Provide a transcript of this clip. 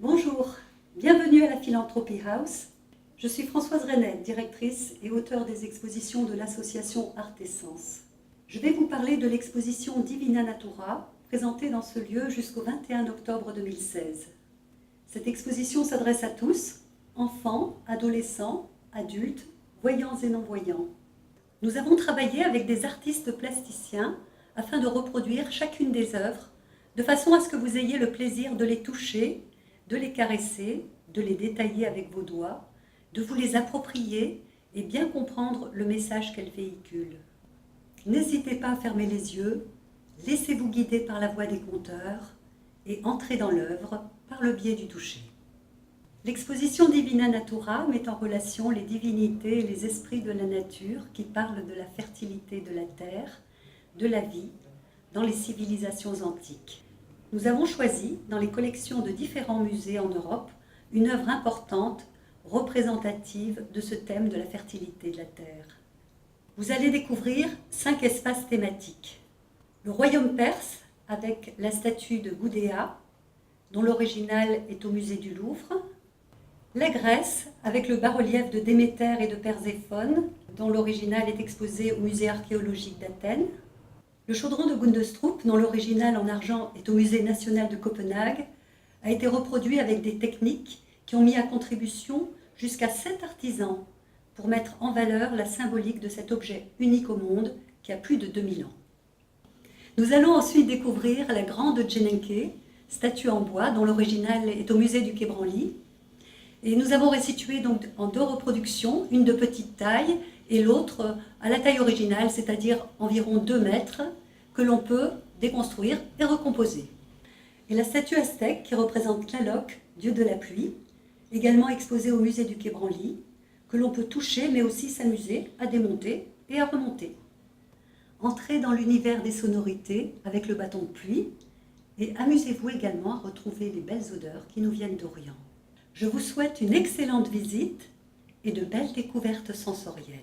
Bonjour, bienvenue à la Philanthropy House. Je suis Françoise Renet, directrice et auteure des expositions de l'association Artessence. Je vais vous parler de l'exposition Divina Natura, présentée dans ce lieu jusqu'au 21 octobre 2016. Cette exposition s'adresse à tous, enfants, adolescents, adultes, voyants et non-voyants. Nous avons travaillé avec des artistes plasticiens afin de reproduire chacune des œuvres, de façon à ce que vous ayez le plaisir de les toucher, de les caresser, de les détailler avec vos doigts, de vous les approprier et bien comprendre le message qu'elles véhiculent. N'hésitez pas à fermer les yeux, laissez-vous guider par la voix des conteurs et entrez dans l'œuvre par le biais du toucher. L'exposition Divina Natura met en relation les divinités et les esprits de la nature qui parlent de la fertilité de la terre, de la vie, dans les civilisations antiques. Nous avons choisi, dans les collections de différents musées en Europe, une œuvre importante, représentative de ce thème de la fertilité de la terre. Vous allez découvrir 5 espaces thématiques. Le royaume perse, avec la statue de Gudea, dont l'original est au musée du Louvre. La Grèce, avec le bas-relief de Déméter et de Perséphone, dont l'original est exposé au musée archéologique d'Athènes. Le chaudron de Gundestrup, dont l'original en argent est au musée national de Copenhague, a été reproduit avec des techniques qui ont mis à contribution jusqu'à 7 artisans pour mettre en valeur la symbolique de cet objet unique au monde qui a plus de 2000 ans. Nous allons ensuite découvrir la grande Djenenke, statue en bois dont l'original est au musée du Quai Branly. Et nous avons restitué donc en 2 reproductions, une de petite taille et l'autre à la taille originale, c'est-à-dire environ 2 mètres, que l'on peut déconstruire et recomposer. Et la statue aztèque qui représente Tlaloc, dieu de la pluie, également exposée au musée du Quai Branly, que l'on peut toucher mais aussi s'amuser à démonter et à remonter. Entrez dans l'univers des sonorités avec le bâton de pluie et amusez-vous également à retrouver les belles odeurs qui nous viennent d'Orient. Je vous souhaite une excellente visite et de belles découvertes sensorielles.